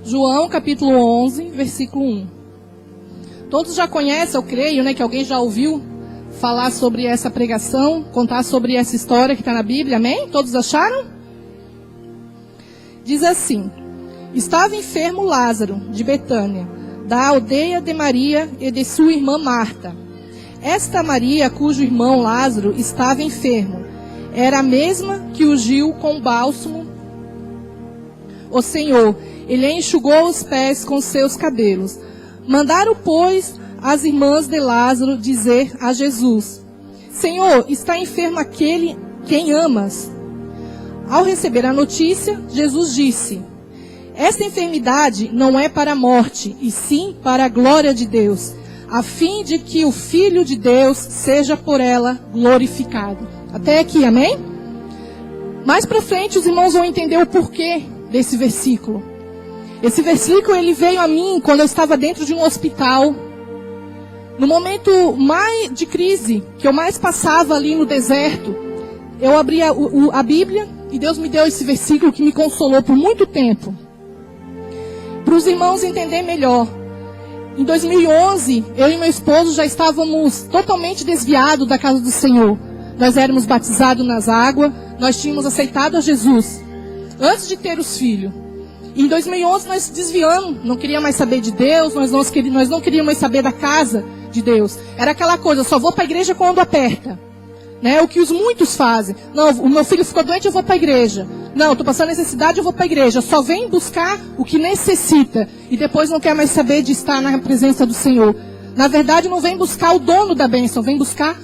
João capítulo 11, versículo 1. Todos já conhecem, eu creio, né, que alguém já ouviu falar sobre essa pregação, contar sobre essa história que está na Bíblia, amém? Todos acharam? Diz assim: estava enfermo Lázaro, de Betânia, da aldeia de Maria e de sua irmã Marta. Esta Maria, cujo irmão Lázaro estava enfermo, era a mesma que ungiu com bálsamo o Senhor. Ele enxugou os pés com seus cabelos. Mandaram, pois, as irmãs de Lázaro dizer a Jesus: Senhor, está enfermo aquele quem amas. Ao receber a notícia, Jesus disse: esta enfermidade não é para a morte, e sim para a glória de Deus, a fim de que o Filho de Deus seja por ela glorificado. Até aqui, amém? Mais para frente, os irmãos vão entender o porquê desse versículo. Esse versículo, ele veio a mim quando eu estava dentro de um hospital. No momento mais de crise, que eu mais passava ali no deserto, eu abri a Bíblia e Deus me deu esse versículo que me consolou por muito tempo. Para os irmãos entenderem melhor. Em 2011, eu e meu esposo já estávamos totalmente desviados da casa do Senhor. Nós éramos batizados nas águas, nós tínhamos aceitado a Jesus antes de ter os filhos. Em 2011 nós desviamos, não queria mais saber de Deus, nós não queríamos mais saber da casa de Deus. Era aquela coisa, só vou para a igreja quando aperta. Né? O que os muitos fazem. Não, o meu filho ficou doente, eu vou para a igreja. Não, estou passando necessidade, eu vou para a igreja. Só vem buscar o que necessita. E depois não quer mais saber de estar na presença do Senhor. Na verdade, não vem buscar o dono da bênção, vem buscar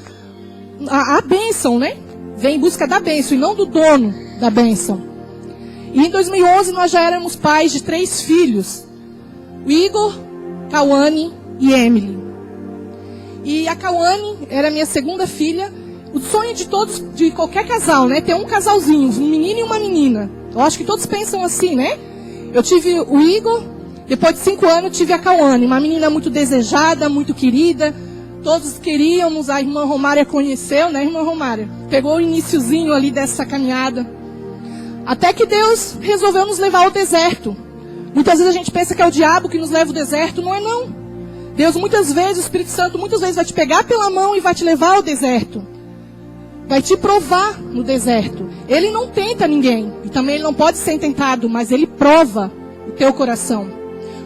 a bênção, né? Vem em busca da bênção e não do dono da bênção. E em 2011 nós já éramos pais de 3 filhos. O Igor, Cauane e Emily. E a Cauane era minha segunda filha. O sonho de todos, de qualquer casal, né? Ter um casalzinho, um menino e uma menina. Eu acho que todos pensam assim, né? Eu tive o Igor, depois de 5 anos tive a Cauane. Uma menina muito desejada, muito querida. Todos queríamos, a irmã Romária conheceu, né, irmã Romária? Pegou o iniciozinho ali dessa caminhada. Até que Deus resolveu nos levar ao deserto. Muitas vezes a gente pensa que é o diabo que nos leva ao deserto. Não é não. Deus muitas vezes, o Espírito Santo muitas vezes vai te pegar pela mão e vai te levar ao deserto. Vai te provar no deserto. Ele não tenta ninguém. E também ele não pode ser tentado, mas ele prova o teu coração.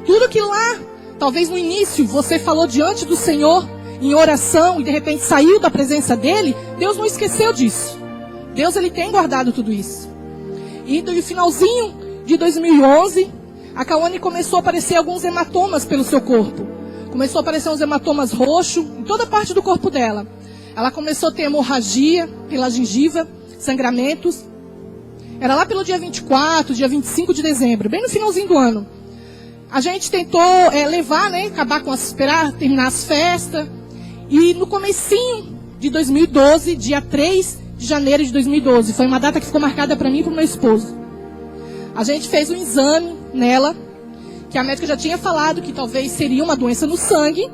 Tudo que lá, talvez no início, você falou diante do Senhor, em oração, e de repente saiu da presença dele, Deus não esqueceu disso. Deus, ele tem guardado tudo isso. E no finalzinho de 2011, a Cauane começou a aparecer alguns hematomas pelo seu corpo. Começou a aparecer uns hematomas roxos em toda a parte do corpo dela. Ela começou a ter hemorragia pela gengiva, sangramentos. Era lá pelo dia 24, dia 25 de dezembro, bem no finalzinho do ano. A gente tentou levar, né, esperar terminar as festas. E no comecinho de 2012, dia 3 de janeiro de 2012, foi uma data que ficou marcada para mim e para o meu esposo. A gente fez um exame nela, que a médica já tinha falado que talvez seria uma doença no sangue,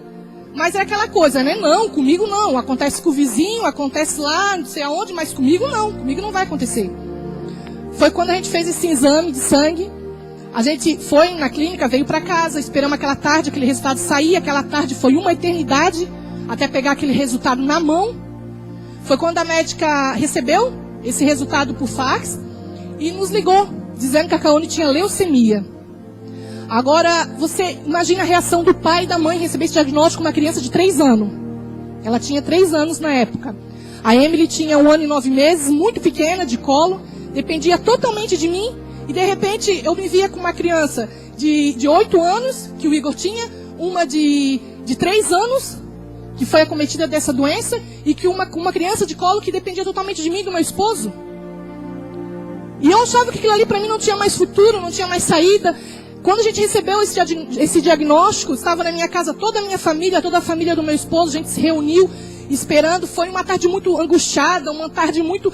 mas é aquela coisa, né? Não, comigo não. Acontece com o vizinho, acontece lá, não sei aonde, mas comigo não vai acontecer. Foi quando a gente fez esse exame de sangue. A gente foi na clínica, veio para casa, esperamos aquela tarde, aquele resultado sair. Aquela tarde foi uma eternidade até pegar aquele resultado na mão. Foi quando a médica recebeu esse resultado por fax e nos ligou, dizendo que a Cauane tinha leucemia. Agora, você imagina a reação do pai e da mãe receber esse diagnóstico com uma criança de 3 anos. Ela tinha 3 anos na época. A Emily tinha 1 ano e 9 meses, muito pequena, de colo, dependia totalmente de mim. E de repente eu me via com uma criança de 8 anos, que o Igor tinha, uma de 3 anos, que foi acometida dessa doença, e que uma criança de colo que dependia totalmente de mim e do meu esposo. E eu achava que aquilo ali para mim não tinha mais futuro, não tinha mais saída. Quando a gente recebeu esse diagnóstico, estava na minha casa toda a minha família, toda a família do meu esposo, a gente se reuniu esperando. Foi uma tarde muito angustiada, uma tarde muito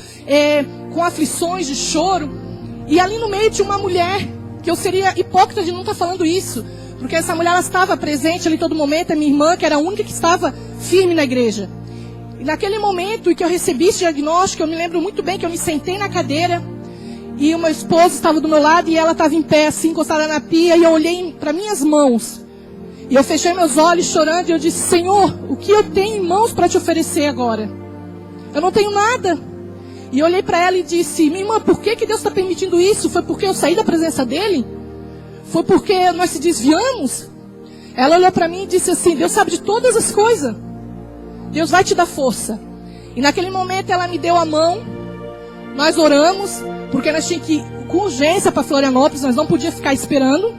com aflições de choro. E ali no meio tinha uma mulher, que eu seria hipócrita de não estar falando isso, porque essa mulher ela estava presente ali todo momento, a minha irmã, que era a única que estava firme na igreja. E naquele momento em que eu recebi esse diagnóstico, eu me lembro muito bem que eu me sentei na cadeira, E o meu esposo estava do meu lado e ela estava em pé, assim, encostada na pia. E eu olhei para minhas mãos. E eu fechei meus olhos chorando e eu disse: Senhor, o que eu tenho em mãos para te oferecer agora? Eu não tenho nada. E eu olhei para ela e disse: minha irmã, por que Deus está permitindo isso? Foi porque eu saí da presença dele? Foi porque nós se desviamos? Ela olhou para mim e disse assim: Deus sabe de todas as coisas. Deus vai te dar força. E naquele momento ela me deu a mão. Nós oramos, porque nós tínhamos que ir com urgência para Florianópolis. Nós não podíamos ficar esperando.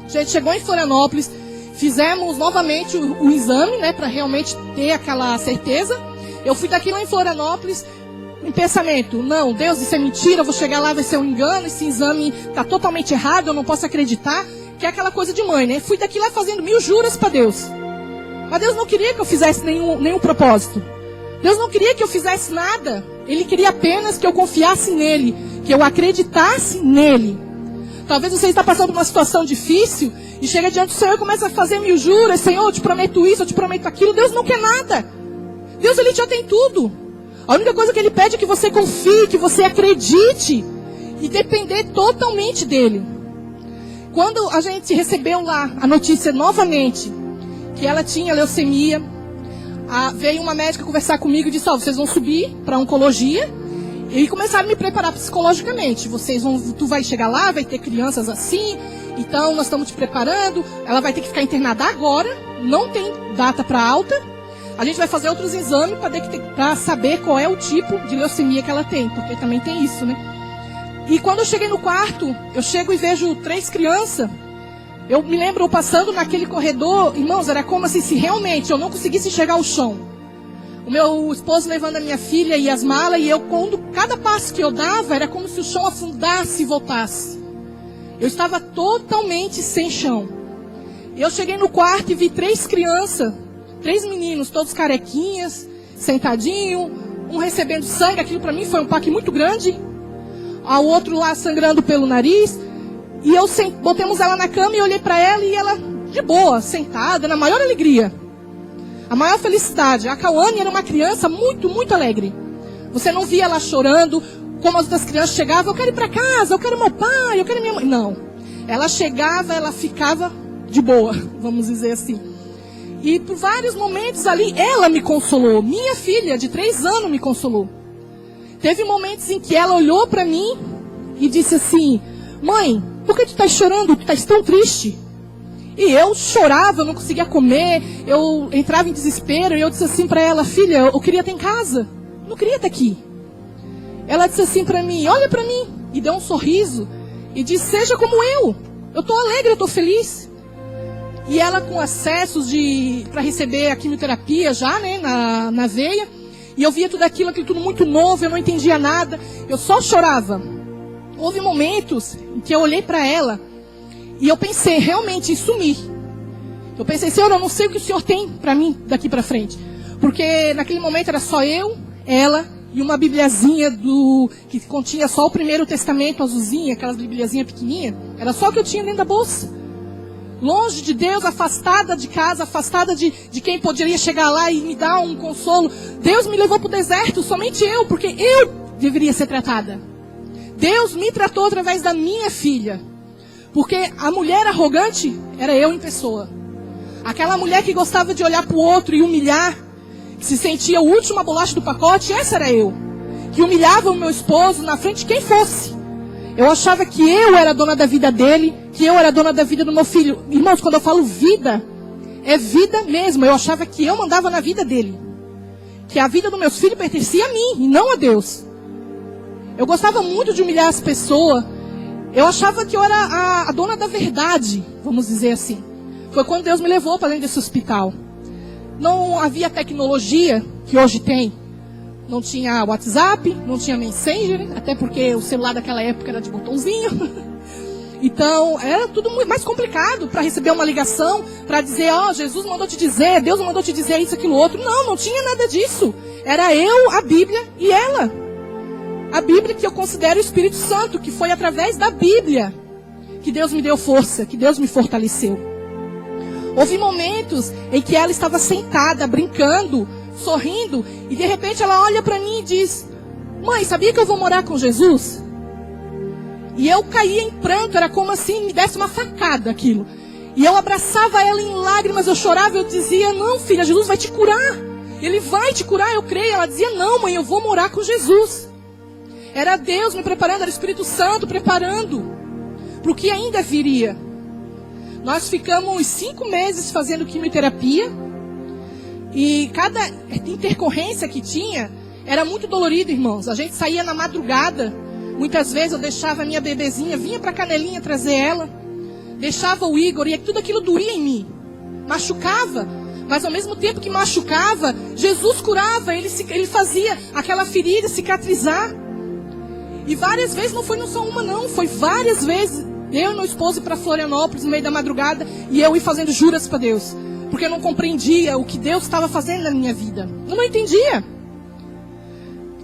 A gente chegou em Florianópolis. Fizemos novamente o exame, né, para realmente ter aquela certeza. Eu fui daqui lá em Florianópolis, em pensamento: não, Deus, isso é mentira, eu vou chegar lá, vai ser um engano, esse exame está totalmente errado, eu não posso acreditar. Que é aquela coisa de mãe, né? Fui daqui lá fazendo 1000 juras para Deus. Mas Deus não queria que eu fizesse nenhum propósito. Deus não queria que eu fizesse nada. Ele queria apenas que eu confiasse nele, que eu acreditasse nele. Talvez você está passando por uma situação difícil e chega diante do Senhor e começa a fazer 1000 juras. Senhor, eu te prometo isso, eu te prometo aquilo. Deus não quer nada. Deus, ele já tem tudo. A única coisa que ele pede é que você confie, que você acredite e depender totalmente dele. Quando a gente recebeu lá a notícia novamente que ela tinha leucemia, veio uma médica conversar comigo e disse: vocês vão subir para oncologia. E começaram a me preparar psicologicamente. Tu vai chegar lá, vai ter crianças assim, então nós estamos te preparando. Ela vai ter que ficar internada agora, não tem data para alta. A gente vai fazer outros exames para saber qual é o tipo de leucemia que ela tem, porque também tem isso, né? E quando eu cheguei no quarto, eu chego e vejo 3 crianças. Eu me lembro eu passando naquele corredor, irmãos, era como assim, se realmente eu não conseguisse chegar ao chão. O meu esposo levando a minha filha e as malas, e eu, cada passo que eu dava, era como se o chão afundasse e voltasse. Eu estava totalmente sem chão. Eu cheguei no quarto e vi 3 crianças, 3 meninos, todos carequinhas, sentadinho, um recebendo sangue. Aquilo para mim foi um baque muito grande. O outro lá sangrando pelo nariz. E botamos ela na cama e olhei para ela e ela de boa, sentada, na maior alegria. A maior felicidade. A Cauane era uma criança muito, muito alegre. Você não via ela chorando, como as outras crianças chegavam: eu quero ir para casa, eu quero meu pai, eu quero minha mãe. Não. Ela chegava, ela ficava de boa, vamos dizer assim. E por vários momentos ali, ela me consolou. Minha filha, de 3 anos, me consolou. Teve momentos em que ela olhou para mim e disse assim: mãe, por que tu estás chorando? Tu estás tão triste. E eu chorava, eu não conseguia comer, eu entrava em desespero. E eu disse assim para ela: filha, eu queria estar em casa, não queria estar aqui. Ela disse assim para mim: olha para mim. E deu um sorriso e disse: seja como eu estou alegre, eu estou feliz. E ela com acessos para receber a quimioterapia já, né, na veia. E eu via tudo aquilo tudo muito novo, eu não entendia nada, eu só chorava. Houve momentos em que eu olhei para ela e eu pensei realmente em sumir. Eu pensei: Senhor, eu não sei o que o Senhor tem para mim daqui para frente. Porque naquele momento era só eu, ela e uma bibliazinha que continha só o Primeiro Testamento azulzinha, aquelas bibliazinhas pequenininhas. Era só o que eu tinha dentro da bolsa. Longe de Deus, afastada de casa, afastada de quem poderia chegar lá e me dar um consolo. Deus me levou para o deserto, somente eu, porque eu deveria ser tratada. Deus me tratou através da minha filha. Porque a mulher arrogante era eu em pessoa. Aquela mulher que gostava de olhar para o outro e humilhar, que se sentia a última bolacha do pacote, essa era eu. Que humilhava o meu esposo na frente de quem fosse. Eu achava que eu era dona da vida dele, que eu era dona da vida do meu filho. Irmãos, quando eu falo vida, é vida mesmo. Eu achava que eu mandava na vida dele. Que a vida dos meus filhos pertencia a mim e não a Deus. Eu gostava muito de humilhar as pessoas. Eu achava que eu era a dona da verdade, vamos dizer assim. Foi quando Deus me levou para dentro desse hospital. Não havia tecnologia que hoje tem. Não tinha WhatsApp, não tinha Messenger, até porque o celular daquela época era de botãozinho. Então, era tudo muito mais complicado para receber uma ligação, para dizer: Jesus mandou te dizer, Deus mandou te dizer isso, aquilo, outro. Não tinha nada disso. Era eu, a Bíblia e ela. A Bíblia que eu considero o Espírito Santo, que foi através da Bíblia que Deus me deu força, que Deus me fortaleceu. Houve momentos em que ela estava sentada, brincando, sorrindo, e de repente ela olha para mim e diz: mãe, sabia que eu vou morar com Jesus? E eu caía em pranto, era como assim, me desse uma facada aquilo. E eu abraçava ela em lágrimas, eu chorava, eu dizia, não filha, Jesus vai te curar. Ele vai te curar, eu creio. Ela dizia, não mãe, eu vou morar com Jesus. Era Deus me preparando, era o Espírito Santo preparando para o que ainda viria. Nós ficamos 5 meses fazendo quimioterapia. E cada intercorrência que tinha era muito dolorido, irmãos. A gente saía na madrugada. Muitas vezes eu deixava a minha bebezinha, vinha para a Canelinha trazer ela. Deixava o Igor e tudo aquilo doía em mim. Machucava. Mas ao mesmo tempo que machucava, Jesus curava. Ele fazia aquela ferida cicatrizar. E várias vezes, não foi só uma não, foi várias vezes. Eu e meu esposo ir para Florianópolis no meio da madrugada. E eu ir fazendo juras para Deus. Porque eu não compreendia o que Deus estava fazendo na minha vida. Eu não entendia.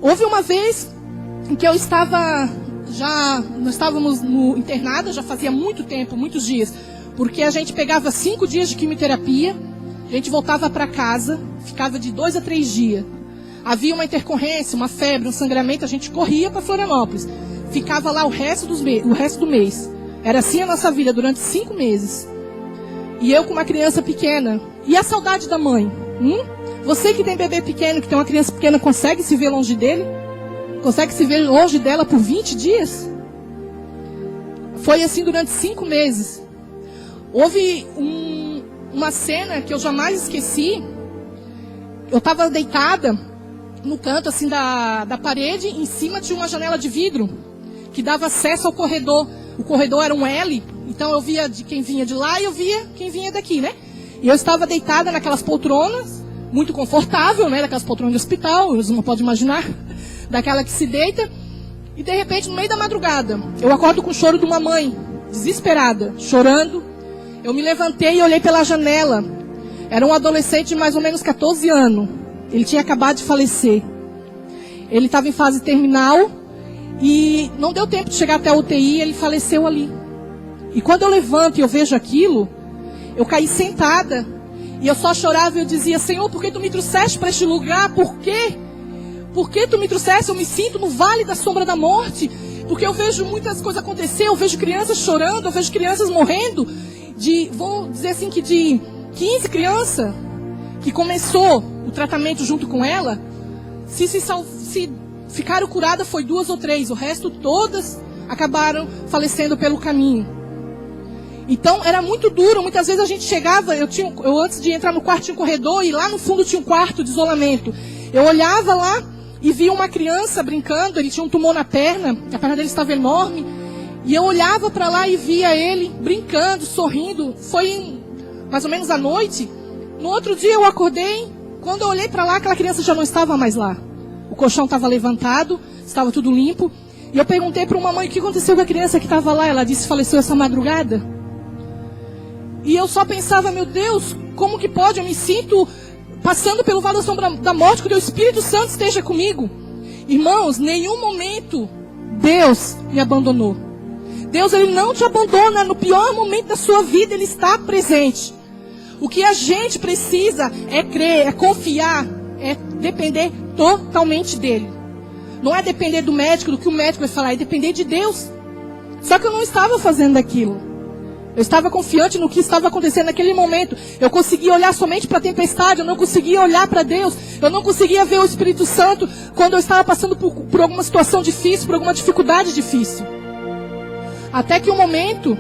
Houve uma vez em que nós estávamos no internado, já fazia muito tempo, muitos dias. Porque a gente pegava 5 dias de quimioterapia, a gente voltava para casa, ficava de 2 a 3 dias. Havia uma intercorrência, uma febre, um sangramento, a gente corria para Florianópolis. Ficava lá o resto do mês. Era assim a nossa vida durante 5 meses. E eu com uma criança pequena. E a saudade da mãe? Você que tem bebê pequeno, que tem uma criança pequena, consegue se ver longe dele? Consegue se ver longe dela por 20 dias? Foi assim durante 5 meses. Houve uma cena que eu jamais esqueci. Eu estava deitada no canto assim da parede. Em cima tinha uma janela de vidro que dava acesso ao corredor. O corredor era um L, então eu via de quem vinha de lá e eu via quem vinha daqui, né? E eu estava deitada naquelas poltronas, muito confortável, né? Daquelas poltronas de hospital, você não pode imaginar, daquela que se deita. E de repente, no meio da madrugada, eu acordo com o choro de uma mãe, desesperada, chorando. Eu me levantei e olhei pela janela. Era um adolescente de mais ou menos 14 anos. Ele tinha acabado de falecer. Ele estava em fase terminal. E não deu tempo de chegar até a UTI, ele faleceu ali. E quando eu levanto e eu vejo aquilo, eu caí sentada. E eu só chorava e eu dizia, Senhor, por que tu me trouxeste para este lugar? Por quê? Por que tu me trouxeste? Eu me sinto no vale da sombra da morte. Porque eu vejo muitas coisas acontecer, eu vejo crianças chorando, eu vejo crianças morrendo. Vou dizer assim que de 15 crianças que começou o tratamento junto com ela, se ficaram curadas foi 2 ou 3. O resto todas acabaram falecendo pelo caminho. Então era muito duro. Muitas vezes a gente chegava, eu antes de entrar no quarto tinha um corredor e lá no fundo tinha um quarto de isolamento. Eu olhava lá e via uma criança brincando. Ele tinha um tumor na perna, a perna dele estava enorme. E eu olhava para lá e via ele brincando, sorrindo. Foi mais ou menos à noite. No outro dia eu acordei. Quando eu olhei para lá, aquela criança já não estava mais lá. O colchão estava levantado, estava tudo limpo. E eu perguntei para uma mãe o que aconteceu com a criança que estava lá. Ela disse, faleceu essa madrugada. E eu só pensava, meu Deus, como que pode? Eu me sinto passando pelo vale da sombra da morte, que o Espírito Santo esteja comigo. Irmãos, nenhum momento Deus me abandonou. Deus, Ele não te abandona. No pior momento da sua vida, Ele está presente. O que a gente precisa é crer, é confiar, é depender totalmente dele. Não é depender do médico, do que o médico vai falar, é depender de Deus. Só que eu não estava fazendo aquilo. Eu estava confiante no que estava acontecendo naquele momento. Eu conseguia olhar somente para a tempestade, eu não conseguia olhar para Deus. Eu não conseguia ver o Espírito Santo quando eu estava passando por alguma situação difícil, por alguma dificuldade difícil. Até que um momento,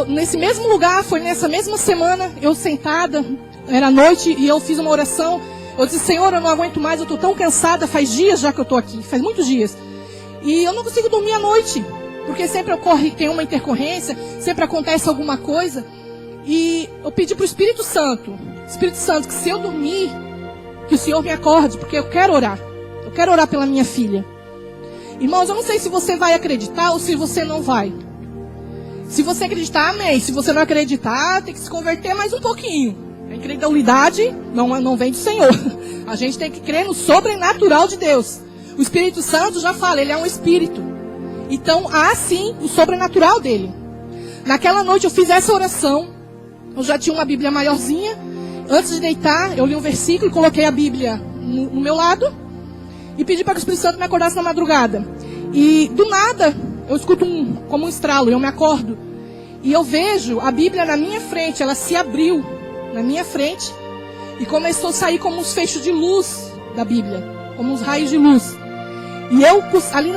nesse mesmo lugar, foi nessa mesma semana, eu sentada, era noite e eu fiz uma oração. Eu disse, Senhor, eu não aguento mais, eu estou tão cansada, faz dias já que eu estou aqui, faz muitos dias. E eu não consigo dormir à noite, porque sempre tem uma intercorrência, sempre acontece alguma coisa. E eu pedi para o Espírito Santo, que se eu dormir, que o Senhor me acorde, porque eu quero orar pela minha filha. Irmãos, eu não sei se você vai acreditar ou se você não vai. Se você acreditar, amém. Se você não acreditar, tem que se converter mais um pouquinho. A incredulidade não vem do Senhor. A gente tem que crer no sobrenatural de Deus. O Espírito Santo já fala, ele é um espírito. Então há sim o sobrenatural dele. Naquela noite eu fiz essa oração. Eu já tinha uma Bíblia maiorzinha. Antes de deitar, eu li um versículo, coloquei a Bíblia no meu lado e pedi para que o Espírito Santo me acordasse na madrugada. E do nada, eu escuto como um estralo, eu me acordo. E eu vejo a Bíblia na minha frente, ela se abriu na minha frente e começou a sair como uns feixes de luz da Bíblia, como uns raios de luz. E eu, ali,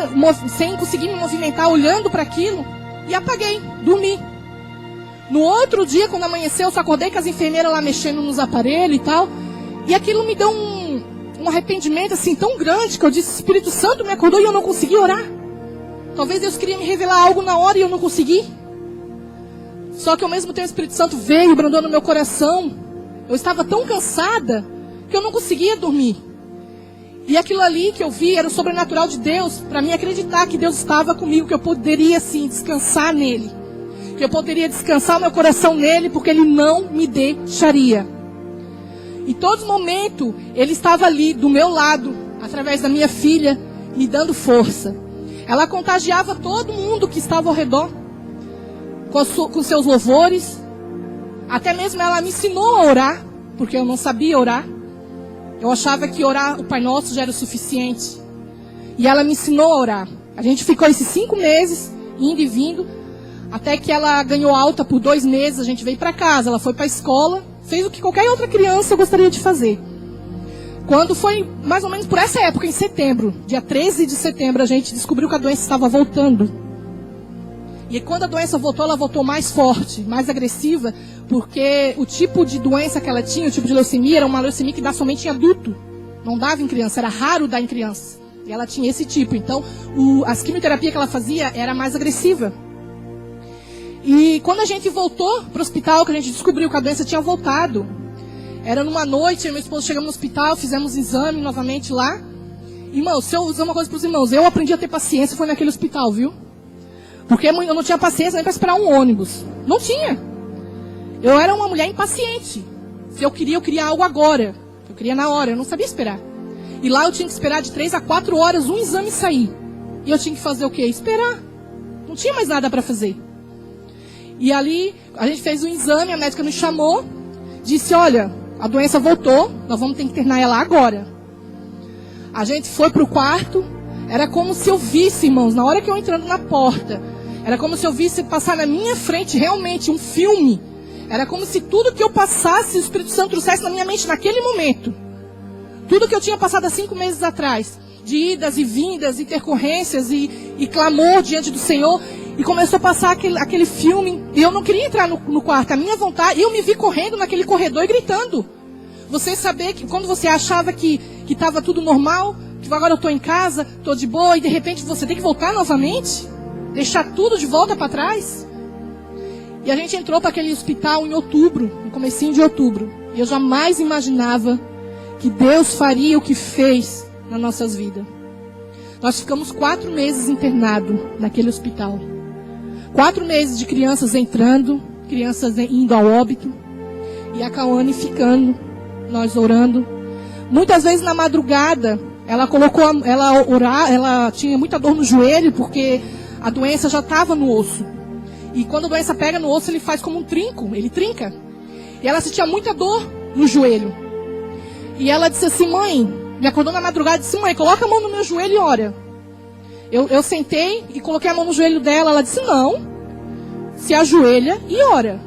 sem conseguir me movimentar, olhando para aquilo, e apaguei, dormi. No outro dia, quando amanheceu, eu só acordei com as enfermeiras lá mexendo nos aparelhos e tal. E aquilo me deu um arrependimento assim tão grande que eu disse, Espírito Santo me acordou e eu não consegui orar. Talvez Deus queria me revelar algo na hora e eu não consegui. Só que ao mesmo tempo o Espírito Santo veio e brandou no meu coração. Eu estava tão cansada que eu não conseguia dormir. E aquilo ali que eu vi era o sobrenatural de Deus, para mim acreditar que Deus estava comigo, que eu poderia sim descansar nele. Que eu poderia descansar o meu coração nele, porque ele não me deixaria. Em todo momento, ele estava ali do meu lado, através da minha filha, me dando força. Ela contagiava todo mundo que estava ao redor, com seus louvores. Até mesmo ela me ensinou a orar, porque eu não sabia orar. Eu achava que orar o Pai Nosso já era o suficiente. E ela me ensinou a orar. A gente ficou esses 5 meses, indo e vindo, até que ela ganhou alta por 2 meses, a gente veio para casa, ela foi para a escola, fez o que qualquer outra criança gostaria de fazer. Quando foi mais ou menos por essa época, em setembro, dia 13 de setembro, a gente descobriu que a doença estava voltando. E quando a doença voltou, ela voltou mais forte, mais agressiva, porque o tipo de doença que ela tinha, o tipo de leucemia, era uma leucemia que dá somente em adulto. Não dava em criança, era raro dar em criança. E ela tinha esse tipo. Então, as quimioterapias que ela fazia era mais agressiva. E quando a gente voltou para o hospital, que a gente descobriu que a doença tinha voltado, era numa noite, eu e meu esposo chegamos no hospital, fizemos exame novamente lá. Irmãos, se eu usar uma coisa para os irmãos, eu aprendi a ter paciência, foi naquele hospital, viu? Porque eu não tinha paciência nem para esperar um ônibus. Não tinha. Eu era uma mulher impaciente. Se eu queria algo agora. Eu queria na hora, eu não sabia esperar. E lá eu tinha que esperar de 3 a 4 horas um exame sair. E eu tinha que fazer o quê? Esperar. Não tinha mais nada para fazer. E ali, a gente fez um exame, a médica nos chamou, disse, olha, a doença voltou, nós vamos ter que internar ela agora. A gente foi para o quarto, era como se eu visse, irmãos, na hora que eu entrando na porta, era como se eu visse passar na minha frente realmente um filme. Era como se tudo que eu passasse, o Espírito Santo trouxesse na minha mente naquele momento. Tudo que eu tinha passado há 5 meses atrás, de idas e vindas, intercorrências e clamor diante do Senhor. E começou a passar aquele filme. E eu não queria entrar no quarto. A minha vontade, eu me vi correndo naquele corredor e gritando. Você saber que quando você achava que estava tudo normal, que agora eu estou em casa, estou de boa, e de repente você tem que voltar novamente? Deixar tudo de volta para trás? E a gente entrou para aquele hospital em outubro, no comecinho de outubro. E eu jamais imaginava que Deus faria o que fez nas nossas vidas. Nós ficamos 4 meses internados naquele hospital. 4 meses de crianças entrando, crianças indo ao óbito. E a Cauane ficando, nós orando. Muitas vezes na madrugada, ela tinha muita dor no joelho, porque a doença já estava no osso. E quando a doença pega no osso, ele faz como um trinco, ele trinca. E ela sentia muita dor no joelho. E ela disse assim, mãe, me acordou na madrugada e disse, mãe, coloca a mão no meu joelho e ora. Eu sentei e coloquei a mão no joelho dela, ela disse, não, se ajoelha e ora.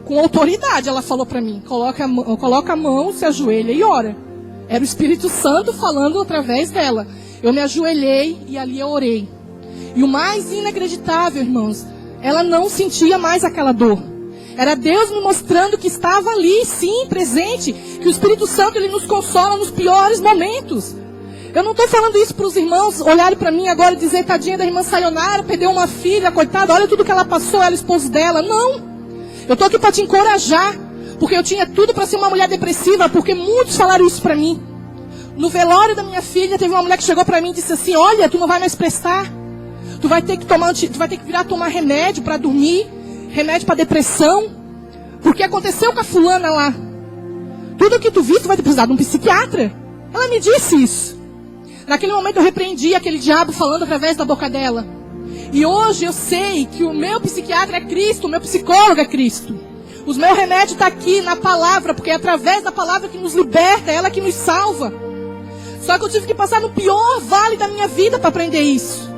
Com autoridade ela falou para mim, coloca a mão, se ajoelha e ora. Era o Espírito Santo falando através dela. Eu me ajoelhei e ali eu orei. E o mais inacreditável, irmãos, ela não sentia mais aquela dor. Era Deus me mostrando que estava ali, sim, presente. Que o Espírito Santo, ele nos consola nos piores momentos. Eu não estou falando isso para os irmãos olharem para mim agora e dizer, tadinha da irmã Sayonara, perdeu uma filha, coitada, olha tudo que ela passou, ela, esposo dela. Não. Eu estou aqui para te encorajar. Porque eu tinha tudo para ser uma mulher depressiva, porque muitos falaram isso para mim. No velório da minha filha, teve uma mulher que chegou para mim e disse assim, olha, tu não vai mais prestar. Tu vai ter que virar tomar remédio para dormir, remédio para depressão. Porque aconteceu com a fulana lá. Tudo que tu viu, tu vai precisar de um psiquiatra. Ela me disse isso. Naquele momento eu repreendi aquele diabo falando através da boca dela. E hoje eu sei que o meu psiquiatra é Cristo, o meu psicólogo é Cristo. Os meus remédios estão aqui na palavra, porque é através da palavra que nos liberta, é ela que nos salva. Só que eu tive que passar no pior vale da minha vida para aprender isso.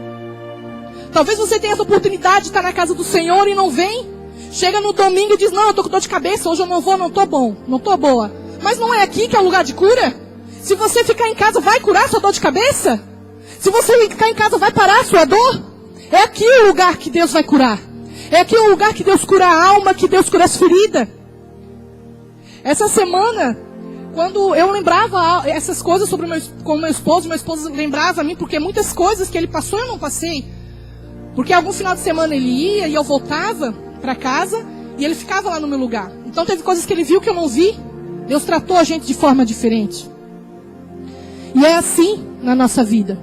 Talvez você tenha essa oportunidade de estar na casa do Senhor e não vem. Chega no domingo e diz, não, eu estou com dor de cabeça, hoje eu não vou, não estou bom, não estou boa. Mas não é aqui que é o lugar de cura? Se você ficar em casa, vai curar sua dor de cabeça? Se você ficar em casa, vai parar a sua dor? É aqui o lugar que Deus vai curar. É aqui o lugar que Deus cura a alma, que Deus cura as feridas. Essa semana, quando eu lembrava essas coisas com meu esposo lembrava a mim, porque muitas coisas que ele passou eu não passei. Porque algum final de semana ele ia e eu voltava para casa e ele ficava lá no meu lugar. Então teve coisas que ele viu que eu não vi. Deus tratou a gente de forma diferente. E é assim na nossa vida.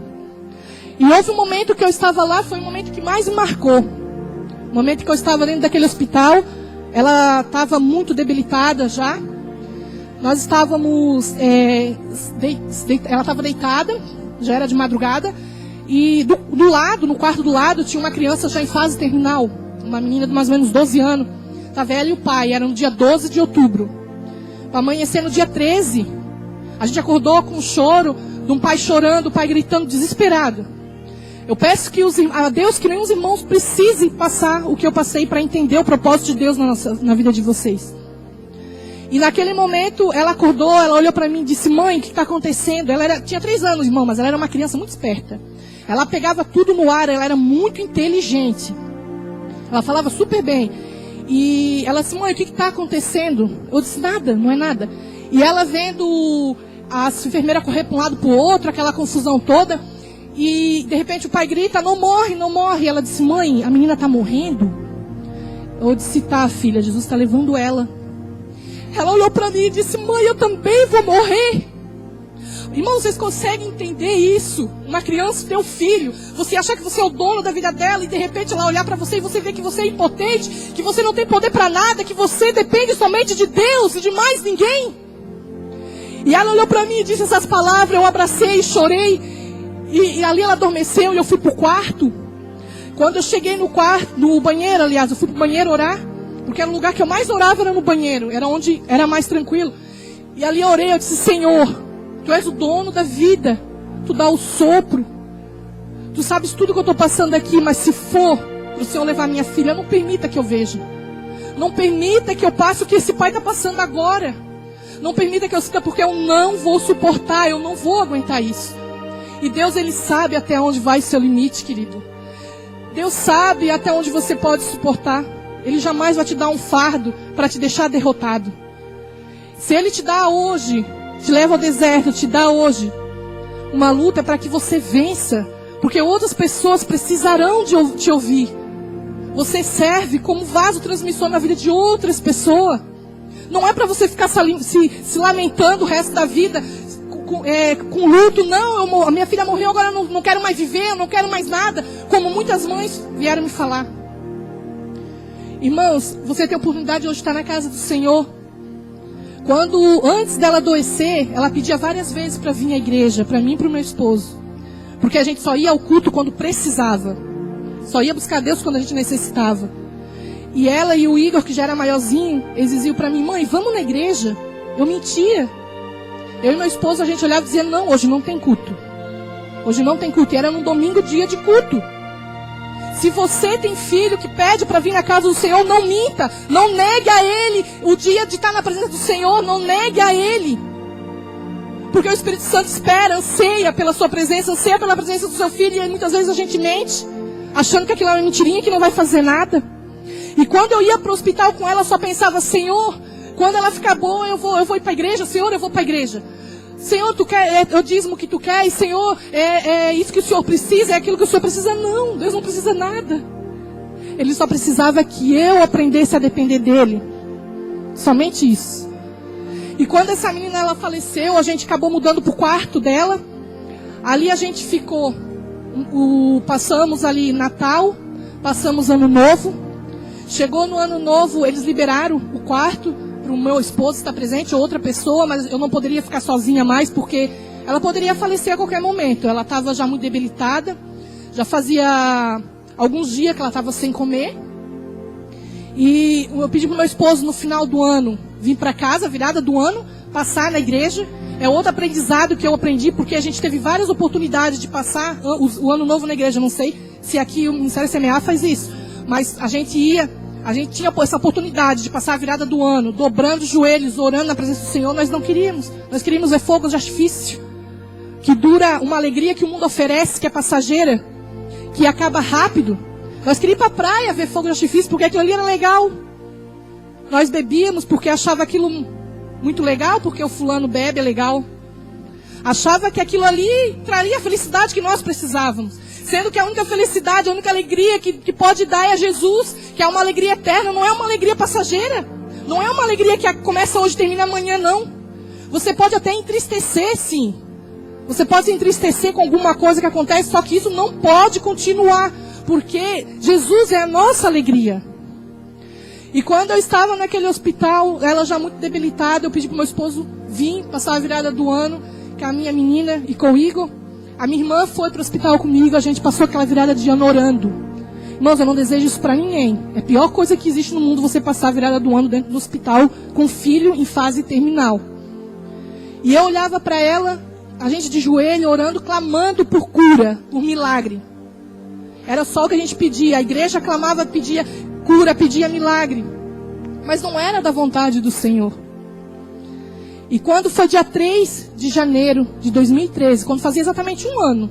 E houve um momento que eu estava lá, foi o momento que mais me marcou. O momento que eu estava dentro daquele hospital, ela estava muito debilitada já. Nós estávamos, ela estava deitada, já era de madrugada. E do lado, no quarto do lado, tinha uma criança já em fase terminal. Uma menina de mais ou menos 12 anos. Estava ela e o pai, era no dia 12 de outubro. Para amanhecer no dia 13, a gente acordou com um choro, de um pai chorando, o pai gritando, desesperado. Eu peço a Deus que nem os irmãos precisem passar o que eu passei para entender o propósito de Deus na vida de vocês. E naquele momento, ela acordou, ela olhou para mim e disse, mãe, o que está acontecendo? Ela tinha 3 anos, irmão, mas ela era uma criança muito esperta. Ela pegava tudo no ar, ela era muito inteligente. Ela falava super bem. E ela disse, mãe, o que está acontecendo? Eu disse, nada, não é nada. E ela vendo as enfermeiras correr para um lado para o outro, aquela confusão toda. E de repente o pai grita, não morre, não morre. E ela disse, mãe, a menina está morrendo? Eu disse, tá, filha, Jesus está levando ela. Ela olhou para mim e disse, mãe, eu também vou morrer. Irmão, vocês conseguem entender isso? Uma criança, teu filho, você achar que você é o dono da vida dela e de repente ela olhar para você e você ver que você é impotente, que você não tem poder para nada, que você depende somente de Deus e de mais ninguém. E ela olhou para mim e disse essas palavras, eu abracei e chorei. E ali ela adormeceu e eu fui pro quarto. Quando eu cheguei no quarto, no banheiro, aliás, eu fui pro banheiro orar, porque era o lugar que eu mais orava, era no banheiro, era onde era mais tranquilo. E ali eu orei, eu disse, Senhor, Tu és o dono da vida, Tu dá o sopro, Tu sabes tudo que eu estou passando aqui, mas se for para o Senhor levar minha filha, não permita que eu veja. Não permita que eu passe o que esse pai está passando agora. Não permita que eu sinta, porque eu não vou suportar, eu não vou aguentar isso. E Deus, Ele sabe até onde vai o seu limite, querido. Deus sabe até onde você pode suportar. Ele jamais vai te dar um fardo para te deixar derrotado. Se Ele te dá hoje, te leva ao deserto, te dá hoje uma luta para que você vença. Porque outras pessoas precisarão de te ouvir. Você serve como vaso transmissor na vida de outras pessoas. Não é para você ficar se lamentando o resto da vida com luto. Não, a minha filha morreu, agora eu não quero mais viver, eu não quero mais nada. Como muitas mães vieram me falar. Irmãos, você tem a oportunidade de hoje estar na casa do Senhor. Antes dela adoecer, ela pedia várias vezes para vir à igreja, para mim e para o meu esposo. Porque a gente só ia ao culto quando precisava. Só ia buscar Deus quando a gente necessitava. E ela e o Igor, que já era maiorzinho, eles diziam para mim, mãe, vamos na igreja? Eu mentia. Eu e meu esposo, a gente olhava e dizia, não, hoje não tem culto. Hoje não tem culto. E era num domingo, dia de culto. Se você tem filho que pede para vir na casa do Senhor, não minta. Não negue a Ele o dia de estar na presença do Senhor. Não negue a Ele. Porque o Espírito Santo espera, anseia pela sua presença, anseia pela presença do seu filho. E aí, muitas vezes a gente mente, achando que aquilo é uma mentirinha, que não vai fazer nada. E quando eu ia para o hospital com ela, eu só pensava, Senhor, quando ela ficar boa, eu vou ir para a igreja. Senhor, eu vou para a igreja. Senhor, tu quer, é o dízimo que tu quer. E Senhor, é isso que o Senhor precisa, é aquilo que o Senhor precisa. Não, Deus não precisa nada. Ele só precisava que eu aprendesse a depender dEle. Somente isso. E quando essa menina ela faleceu, a gente acabou mudando para o quarto dela. Ali a gente ficou, passamos ali Natal, passamos Ano Novo. Chegou no Ano Novo, eles liberaram o quarto para o meu esposo estar presente, outra pessoa, mas eu não poderia ficar sozinha mais, porque ela poderia falecer a qualquer momento. Ela estava já muito debilitada, já fazia alguns dias que ela estava sem comer. E eu pedi para o meu esposo no final do ano vir para casa, virada do ano, passar na igreja. É outro aprendizado que eu aprendi, porque a gente teve várias oportunidades de passar o Ano Novo na igreja, não sei se aqui o Ministério Semear faz isso. Mas a gente tinha essa oportunidade de passar a virada do ano, dobrando os joelhos, orando na presença do Senhor. Nós não queríamos. Nós queríamos ver fogos de artifício, que dura uma alegria que o mundo oferece, que é passageira, que acaba rápido. Nós queríamos ir para a praia ver fogo de artifício, porque aquilo ali era legal. Nós bebíamos porque achava aquilo muito legal, porque o fulano bebe, é legal. Achava que aquilo ali traria a felicidade que nós precisávamos. Sendo que a única felicidade, a única alegria que pode dar é Jesus, que é uma alegria eterna, não é uma alegria passageira. Não é uma alegria que começa hoje e termina amanhã, não. Você pode até entristecer, sim. Você pode se entristecer com alguma coisa que acontece, só que isso não pode continuar, porque Jesus é a nossa alegria. E quando eu estava naquele hospital, ela já muito debilitada, eu pedi para o meu esposo vir passar a virada do ano com a minha menina e com o Igor. A minha irmã foi para o hospital comigo, a gente passou aquela virada de ano orando. Irmãos, eu não desejo isso para ninguém. É a pior coisa que existe no mundo você passar a virada do ano dentro do hospital com um filho em fase terminal. E eu olhava para ela, a gente de joelho, orando, clamando por cura, por milagre. Era só o que a gente pedia. A igreja clamava, pedia cura, pedia milagre. Mas não era da vontade do Senhor. E quando foi dia 3 de janeiro de 2013, quando fazia exatamente um ano,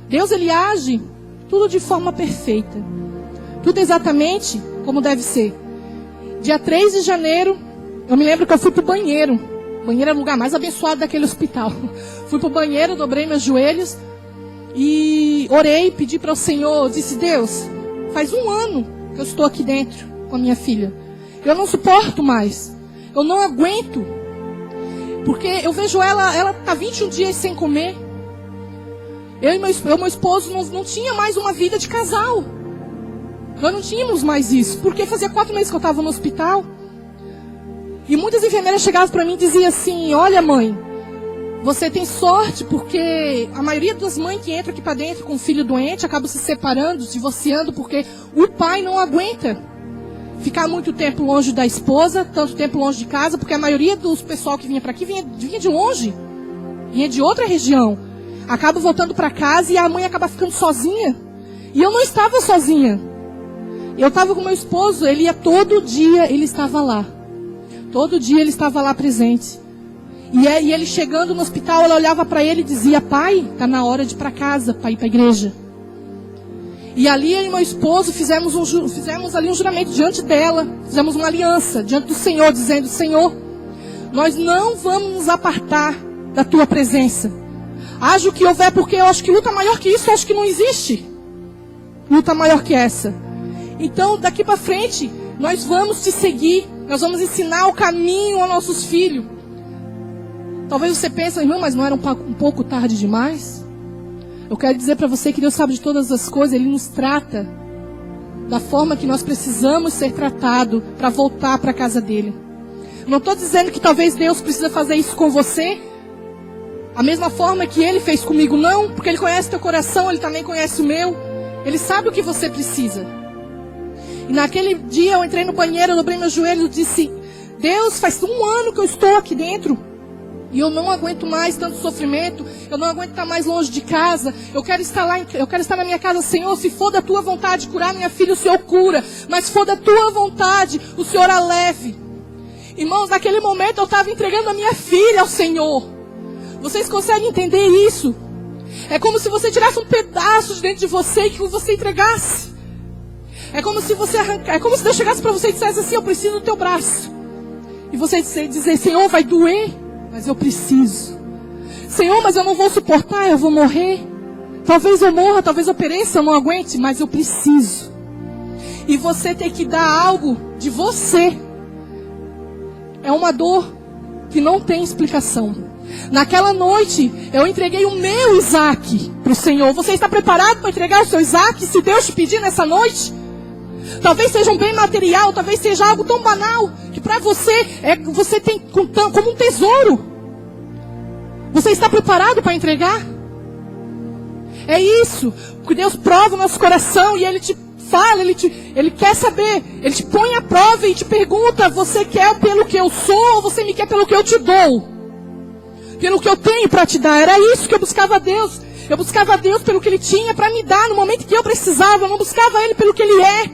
Deus, Ele age tudo de forma perfeita. Tudo exatamente como deve ser. Dia 3 de janeiro, eu me lembro que eu fui para o banheiro. O banheiro era o lugar mais abençoado daquele hospital. Fui para o banheiro, dobrei meus joelhos e orei, pedi para o Senhor, disse: Deus, faz um ano que eu estou aqui dentro com a minha filha. Eu não suporto mais. Eu não aguento. Porque eu vejo ela está 21 dias sem comer. Eu e meu esposo não tinha mais uma vida de casal. Nós não tínhamos mais isso. Porque fazia 4 meses que eu estava no hospital. E muitas enfermeiras chegavam para mim e diziam assim: olha, mãe, você tem sorte, porque a maioria das mães que entram aqui para dentro com um filho doente acabam se separando, se divorciando, porque o pai não aguenta ficar muito tempo longe da esposa, tanto tempo longe de casa, porque a maioria dos pessoal que vinha para aqui vinha de longe, vinha de outra região. Acaba voltando para casa e a mãe acaba ficando sozinha. E eu não estava sozinha. Eu estava com meu esposo, ele ia todo dia, ele estava lá. Todo dia ele estava lá presente. E ele chegando no hospital, ela olhava para ele e dizia: pai, está na hora de ir para casa, para ir para a igreja. E ali eu e meu esposo fizemos ali um juramento diante dela, fizemos uma aliança diante do Senhor, dizendo: Senhor, nós não vamos nos apartar da tua presença. Haja o que houver, porque eu acho que luta maior que isso, eu acho que não existe luta maior que essa. Então, daqui para frente, nós vamos te seguir, nós vamos ensinar o caminho aos nossos filhos. Talvez você pense: irmão, mas não era um pouco tarde demais? Eu quero dizer para você que Deus sabe de todas as coisas. Ele nos trata da forma que nós precisamos ser tratados para voltar para a casa dele. Não estou dizendo que talvez Deus precisa fazer isso com você a mesma forma que Ele fez comigo, não. Porque Ele conhece teu coração, Ele também conhece o meu. Ele sabe o que você precisa. E naquele dia eu entrei no banheiro, eu dobrei meu joelho e disse: Deus, faz um ano que eu estou aqui dentro. E eu não aguento mais tanto sofrimento. Eu não aguento estar mais longe de casa. Eu quero estar lá, eu quero estar na minha casa. Senhor, se for da tua vontade curar minha filha, o Senhor cura. Mas se for da tua vontade, o Senhor a leve. Irmãos, naquele momento eu estava entregando a minha filha ao Senhor. Vocês conseguem entender isso? É como se você tirasse um pedaço de dentro de você e que você entregasse. É como se Deus chegasse para você e dissesse assim: eu preciso do teu braço. E você dizer: Senhor, vai doer, mas eu preciso. Senhor, mas eu não vou suportar, eu vou morrer. Talvez eu morra, talvez eu pereça, eu não aguente, mas eu preciso. E você ter que dar algo de você. É uma dor que não tem explicação. Naquela noite, eu entreguei o meu Isaac para o Senhor. Você está preparado para entregar o seu Isaac, se Deus te pedir nessa noite? Talvez seja um bem material, talvez seja algo tão banal, que para você tem como um tesouro. Você está preparado para entregar? É isso que Deus prova o nosso coração e Ele te fala, Ele quer saber. Ele te põe à prova e te pergunta: você quer pelo que eu sou ou você me quer pelo que eu te dou? Pelo que eu tenho para te dar. Era isso que eu buscava a Deus. Eu buscava Deus pelo que Ele tinha para me dar no momento que eu precisava. Eu não buscava Ele pelo que Ele é.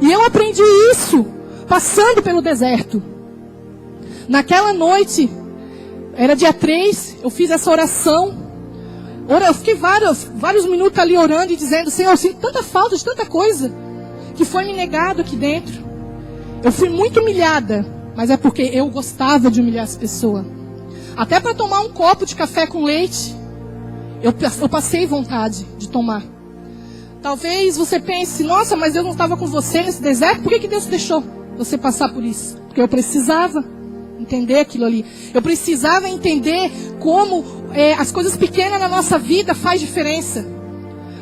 E eu aprendi isso passando pelo deserto. Naquela noite, era dia 3, eu fiz essa oração. Eu fiquei vários minutos ali orando e dizendo: Senhor, eu sinto tanta falta de tanta coisa que foi me negado aqui dentro. Eu fui muito humilhada, mas é porque eu gostava de humilhar as pessoas. Até para tomar um copo de café com leite, eu passei vontade de tomar. Talvez você pense: nossa, mas Deus não estava com você nesse deserto, por que Deus deixou você passar por isso? Porque eu precisava entender aquilo ali. Eu precisava entender como as coisas pequenas na nossa vida faz diferença.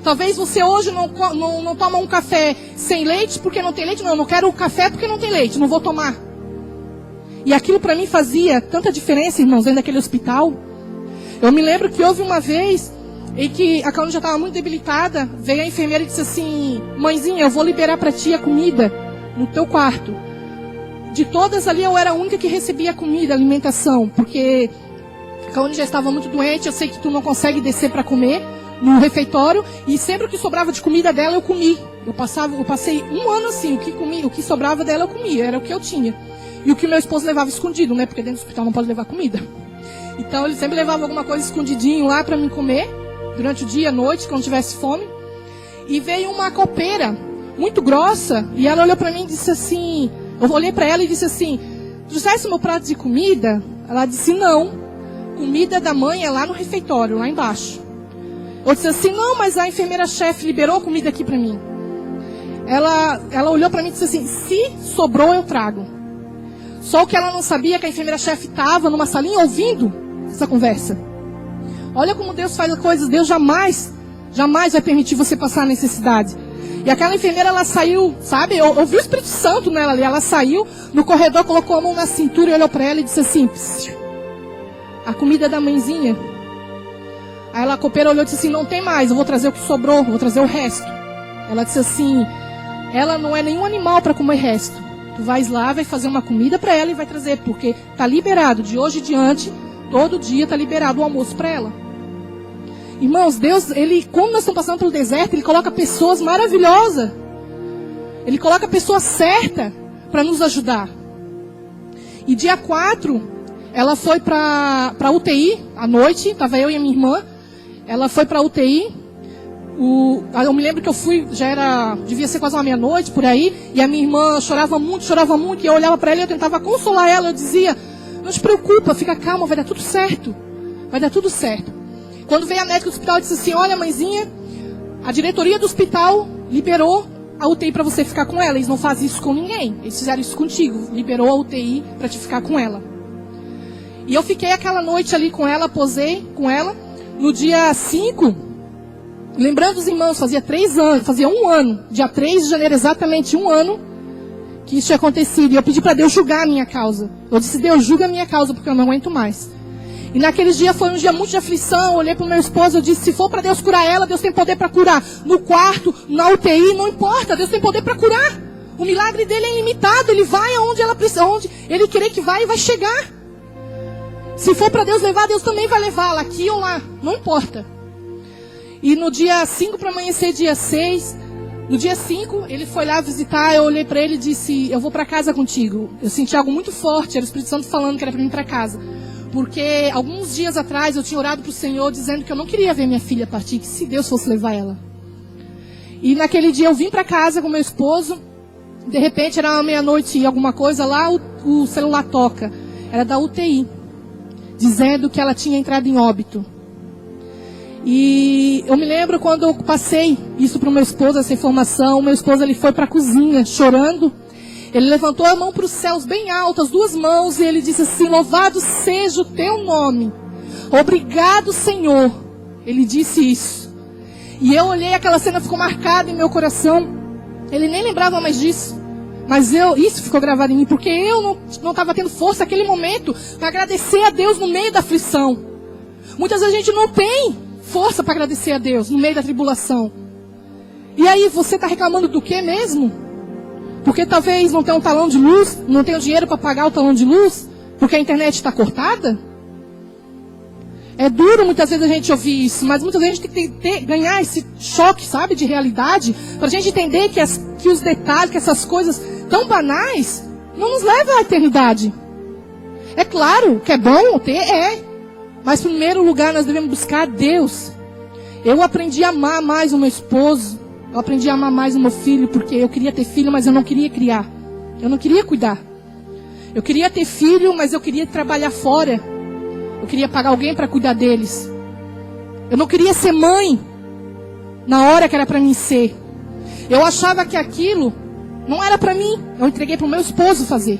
Talvez você hoje não toma um café sem leite porque não tem leite. Não quero o café porque não tem leite, não vou tomar. E aquilo para mim fazia tanta diferença, irmãos, dentro daquele hospital. Eu me lembro que houve uma vez em que a Carolina já estava muito debilitada. Veio a enfermeira e disse assim: mãezinha, eu vou liberar para ti a comida no teu quarto. De todas ali eu era a única que recebia comida, alimentação. Porque a Carolina já estava muito doente. Eu sei que tu não consegue descer para comer no refeitório, e sempre o que sobrava de comida dela eu comi. Eu passei um ano assim, o que sobrava dela eu comia, era o que eu tinha. E o que meu esposo levava escondido, né? Porque dentro do hospital não pode levar comida. Então ele sempre levava alguma coisa escondidinho lá para mim comer, durante o dia, à noite, quando tivesse fome. E veio uma copeira, muito grossa, e ela olhou para mim e disse assim, eu olhei para ela e disse assim: trouxesse meu prato de comida? Ela disse: não, comida da mãe é lá no refeitório, lá embaixo. Eu disse assim: não, mas a enfermeira-chefe liberou a comida aqui para mim. Ela olhou para mim e disse assim: se sobrou eu trago. Só que ela não sabia que a enfermeira-chefe estava numa salinha ouvindo essa conversa. Olha como Deus faz as coisas. Deus jamais vai permitir você passar necessidade. E aquela enfermeira, ela saiu, sabe, eu vi o Espírito Santo nela ali. Ela saiu no corredor, colocou a mão na cintura e olhou para ela e disse assim: a comida da mãezinha. Aí a copeira olhou e disse assim: não tem mais, eu vou trazer o que sobrou, vou trazer o resto. Ela disse assim: ela não é nenhum animal para comer resto. Tu vais lá, vai fazer uma comida para ela e vai trazer, porque está liberado, de hoje em diante, todo dia está liberado o almoço para ela. Irmãos, Deus, quando nós estamos passando pelo deserto, Ele coloca pessoas maravilhosas. Ele coloca a pessoa certa para nos ajudar. E dia 4, ela foi para UTI, à noite, estava eu e a minha irmã. Ela foi para a UTI, eu me lembro que eu fui, devia ser quase uma meia-noite, por aí, e a minha irmã chorava muito, e eu olhava para ela e eu tentava consolar ela, eu dizia: não te preocupa, fica calma, vai dar tudo certo, Quando veio a médica do hospital, disse assim: olha, mãezinha, a diretoria do hospital liberou a UTI para você ficar com ela, eles não fazem isso com ninguém, eles fizeram isso contigo, liberou a UTI para te ficar com ela. E eu fiquei aquela noite ali com ela, posei com ela. No dia 5, lembrando os irmãos, fazia um ano, dia 3 de janeiro, exatamente um ano, que isso tinha acontecido. E eu pedi para Deus julgar a minha causa. Eu disse: Deus, julga a minha causa, porque eu não aguento mais. E naquele dia foi um dia muito de aflição. Eu olhei para o meu esposo, eu disse: se for para Deus curar ela, Deus tem poder para curar. No quarto, na UTI, não importa, Deus tem poder para curar. O milagre dele é ilimitado, ele vai aonde ela precisa, onde ele querer que vai e vai chegar. Se for para Deus levar, Deus também vai levá-la, aqui ou lá, não importa. E no dia 5 para amanhecer, dia 6, no dia 5, ele foi lá visitar, eu olhei para ele e disse: eu vou para casa contigo. Eu senti algo muito forte, era o Espírito Santo falando que era para mim ir para casa. Porque alguns dias atrás eu tinha orado para o Senhor dizendo que eu não queria ver minha filha partir, que se Deus fosse levar ela. E naquele dia eu vim para casa com meu esposo, de repente era meia-noite e alguma coisa lá, o celular toca, era da UTI. Dizendo que ela tinha entrado em óbito. E eu me lembro quando eu passei isso para o meu esposo, essa informação. O meu esposo, ele foi para a cozinha chorando. Ele levantou a mão para os céus bem alto, as duas mãos, e ele disse assim: louvado seja o teu nome. Obrigado, Senhor. Ele disse isso. E eu olhei, aquela cena ficou marcada em meu coração. Ele nem lembrava mais disso. Mas isso ficou gravado em mim, porque eu não estava tendo força naquele momento para agradecer a Deus no meio da aflição. Muitas vezes a gente não tem força para agradecer a Deus no meio da tribulação. E aí você está reclamando do que mesmo? Porque talvez não tenha um talão de luz, não tenha dinheiro para pagar o talão de luz, porque a internet está cortada? É duro muitas vezes a gente ouvir isso, mas muitas vezes a gente tem que ganhar esse choque, sabe, de realidade, para a gente entender que os detalhes, que essas coisas tão banais, não nos levam à eternidade. É claro que é bom ter, mas em primeiro lugar nós devemos buscar a Deus. Eu aprendi a amar mais o meu esposo, eu aprendi a amar mais o meu filho, porque eu queria ter filho, mas eu não queria criar. Eu não queria cuidar. Eu queria ter filho, mas eu queria trabalhar fora. Eu queria pagar alguém para cuidar deles. Eu não queria ser mãe na hora que era para mim ser. Eu achava que aquilo não era para mim. Eu entreguei para o meu esposo fazer.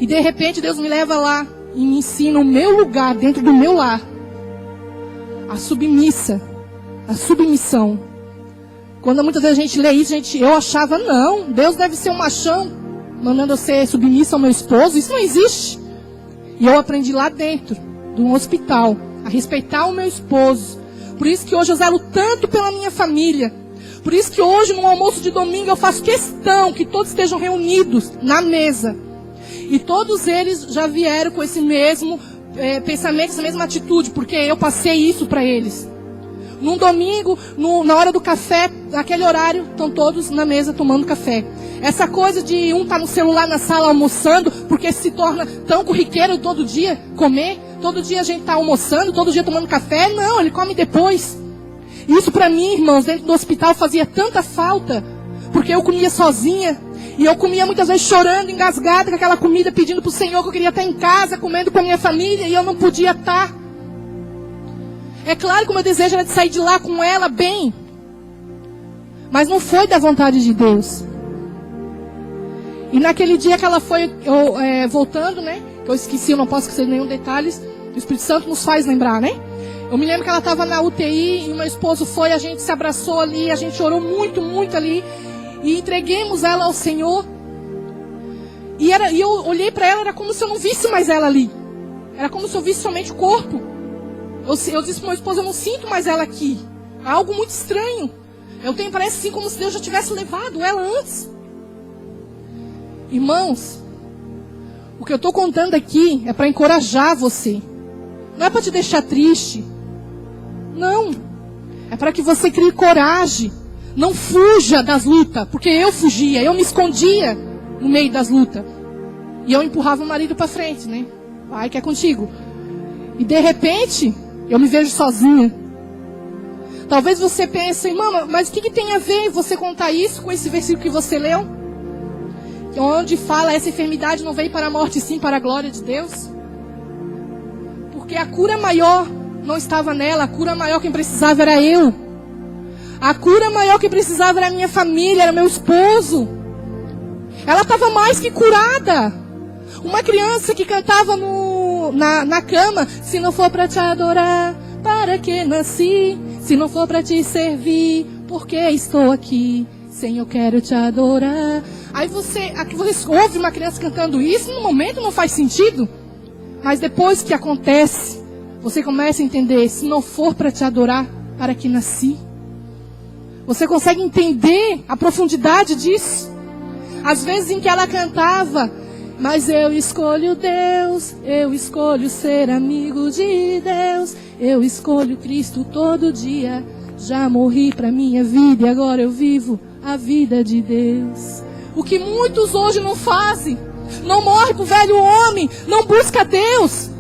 E de repente Deus me leva lá e me ensina o meu lugar dentro do meu lar. A submissão. Quando muitas vezes a gente lê isso, eu achava, não, Deus deve ser um machão, mandando eu ser submissa ao meu esposo. Isso não existe. E eu aprendi lá dentro, de um hospital, a respeitar o meu esposo. Por isso que hoje eu zelo tanto pela minha família. Por isso que hoje, no almoço de domingo, eu faço questão que todos estejam reunidos na mesa. E todos eles já vieram com esse mesmo pensamento, essa mesma atitude, porque eu passei isso para eles. Num domingo, na hora do café, naquele horário, estão todos na mesa tomando café. Essa coisa de um estar no celular na sala almoçando, porque se torna tão corriqueiro todo dia comer. Todo dia a gente está almoçando, todo dia tomando café. Não, ele come depois. Isso para mim, irmãos, dentro do hospital fazia tanta falta, porque eu comia sozinha. E eu comia muitas vezes chorando, engasgada com aquela comida, pedindo para o Senhor que eu queria estar em casa, comendo com a minha família, e eu não podia estar. É claro que o meu desejo era de sair de lá com ela bem. Mas não foi da vontade de Deus. E naquele dia que ela foi voltando, né? Que eu esqueci, eu não posso esquecer nenhum detalhe. O Espírito Santo nos faz lembrar, né? Eu me lembro que ela estava na UTI e meu esposo foi, a gente se abraçou ali, a gente orou muito, muito ali. E entreguemos ela ao Senhor. E eu olhei para ela, era como se eu não visse mais ela ali. Era como se eu visse somente o corpo. Eu disse para meu esposo, eu não sinto mais ela aqui. É algo muito estranho. Parece assim como se Deus já tivesse levado ela antes. Irmãos, o que eu estou contando aqui é para encorajar você. Não é para te deixar triste. Não. É para que você crie coragem. Não fuja das lutas. Porque eu fugia, eu me escondia no meio das lutas. E eu empurrava o marido para frente, né? Vai que é contigo. E de repente, eu me vejo sozinha. Talvez você pense, mama, mas o que tem a ver você contar isso com esse versículo que você leu? Onde fala, essa enfermidade não veio para a morte, sim para a glória de Deus. Porque a cura maior não estava nela, a cura maior quem precisava era eu. A cura maior que precisava era a minha família, era meu esposo. Ela estava mais que curada. Uma criança que cantava na cama, se não for para te adorar, para que nasci? Se não for para te servir, por que estou aqui? Senhor, quero te adorar. Aí você ouve uma criança cantando isso, no momento não faz sentido. Mas depois que acontece, você começa a entender, se não for para te adorar, para que nasci? Você consegue entender a profundidade disso? Às vezes em que ela cantava, mas eu escolho Deus, eu escolho ser amigo de Deus, eu escolho Cristo todo dia, já morri para minha vida e agora eu vivo a vida de Deus. O que muitos hoje não fazem, não morre para o velho homem, não busca Deus.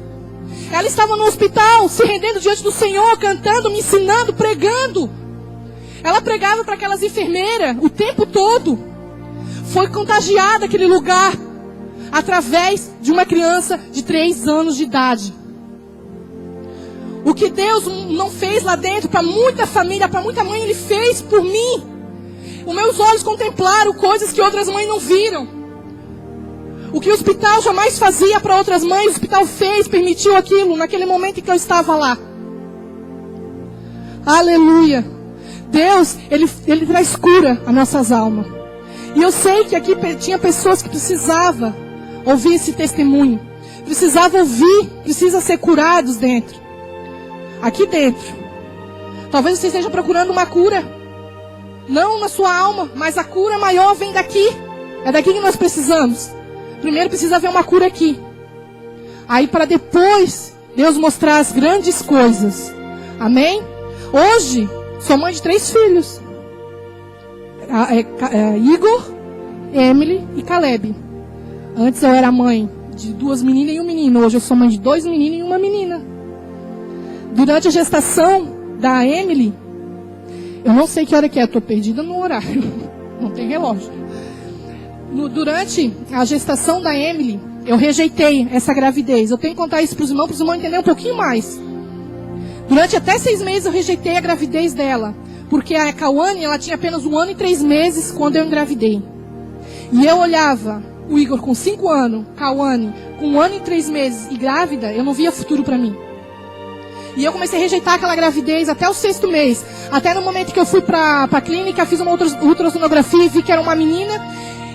Ela estava no hospital, se rendendo diante do Senhor, cantando, me ensinando, pregando. Ela pregava para aquelas enfermeiras o tempo todo. Foi contagiada aquele lugar através de uma criança de 3 anos de idade. O que Deus não fez lá dentro para muita família, para muita mãe, Ele fez por mim. Os meus olhos contemplaram coisas que outras mães não viram. O que o hospital jamais fazia para outras mães, o hospital fez, permitiu aquilo, naquele momento em que eu estava lá. Aleluia. Deus, Ele traz cura às nossas almas. E eu sei que aqui tinha pessoas que precisavam ouvir esse testemunho. Precisavam ouvir, precisam ser curados dentro. Aqui dentro. Talvez você esteja procurando uma cura. Não na sua alma, mas a cura maior vem daqui. É daqui que nós precisamos. Primeiro precisa haver uma cura aqui. Aí para depois Deus mostrar as grandes coisas. Amém? Hoje, sou mãe de 3 filhos. Igor, Emily e Caleb. Antes eu era mãe de 2 meninas e 1 menino. Hoje eu sou mãe de 2 meninos e 1 menina. Durante a gestação da Emily, eu não sei que hora que é, estou perdida no horário. Não tem relógio. Durante a gestação da Emily, eu rejeitei essa gravidez. Eu tenho que contar isso para os irmãos entenderem um pouquinho mais. Durante até 6 meses eu rejeitei a gravidez dela. Porque a Cauane, ela tinha apenas 1 ano e 3 meses quando eu engravidei. E eu olhava o Igor com 5 anos, Cauane com 1 ano e 3 meses e grávida, eu não via futuro para mim. E eu comecei a rejeitar aquela gravidez até o 6º mês. Até no momento que eu fui para a clínica, fiz uma ultrassonografia e vi que era uma menina.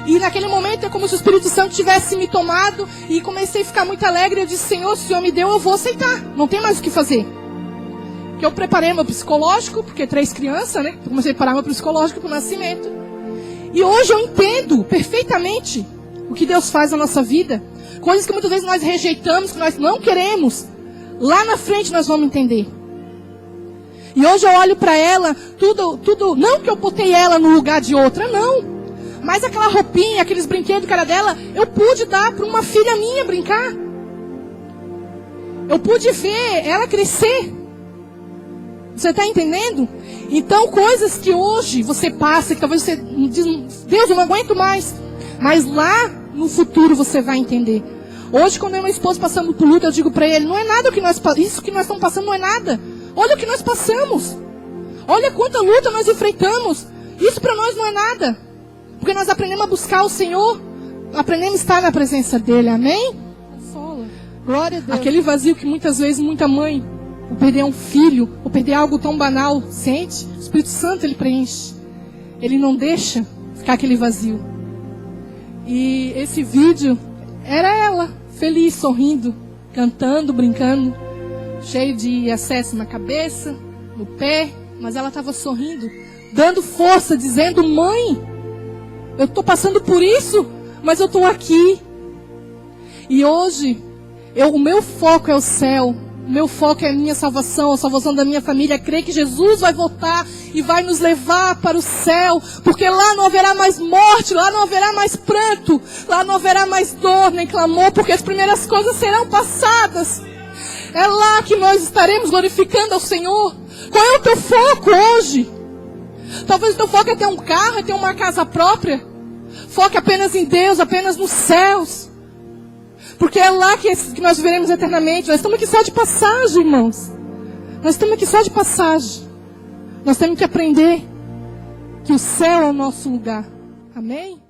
E naquele momento é como se o Espírito Santo tivesse me tomado. E comecei a ficar muito alegre. Eu disse, Senhor, se o Senhor me deu, eu vou aceitar. Não tem mais o que fazer. Que eu preparei meu psicológico, porque 3 crianças, né? Eu comecei a preparar meu psicológico para o nascimento. E hoje eu entendo perfeitamente o que Deus faz na nossa vida. Coisas que muitas vezes nós rejeitamos, que nós não queremos. Lá na frente nós vamos entender. E hoje eu olho para ela, tudo, não que eu botei ela no lugar de outra, não. Mas aquela roupinha, aqueles brinquedos que era dela, eu pude dar para uma filha minha brincar. Eu pude ver ela crescer. Você está entendendo? Então, coisas que hoje você passa, que talvez você diz, Deus, eu não aguento mais. Mas lá no futuro você vai entender. Hoje, quando eu e meu esposo passamos por luta, eu digo para ele, não é nada o que isso que nós estamos passando não é nada. Olha o que nós passamos. Olha quanta luta nós enfrentamos. Isso para nós não é nada. Porque nós aprendemos a buscar o Senhor. Aprendemos a estar na presença dEle. Amém? Glória a Deus. Aquele vazio que muitas vezes muita mãe, ou perder um filho, ou perder algo tão banal, sente. O Espírito Santo, Ele preenche. Ele não deixa ficar aquele vazio. E esse vídeo era ela. Feliz, sorrindo, cantando, brincando, cheio de acesso na cabeça, no pé, mas ela estava sorrindo, dando força, dizendo, mãe, eu estou passando por isso, mas eu estou aqui. E hoje, o meu foco é o céu, o meu foco é a minha salvação, a salvação da minha família, crer que Jesus vai voltar e vai nos levar para o céu, porque lá não haverá mais morte, lá não haverá mais pranto, lá não haverá mais dor nem clamor, porque as primeiras coisas serão passadas. É lá que nós estaremos glorificando ao Senhor. Qual é o teu foco hoje? Talvez o teu foco é ter um carro, é ter uma casa própria. Foque apenas em Deus, apenas nos céus. Porque é lá que nós viveremos eternamente. Nós estamos aqui só de passagem, irmãos. Nós estamos aqui só de passagem. Nós temos que aprender que o céu é o nosso lugar. Amém?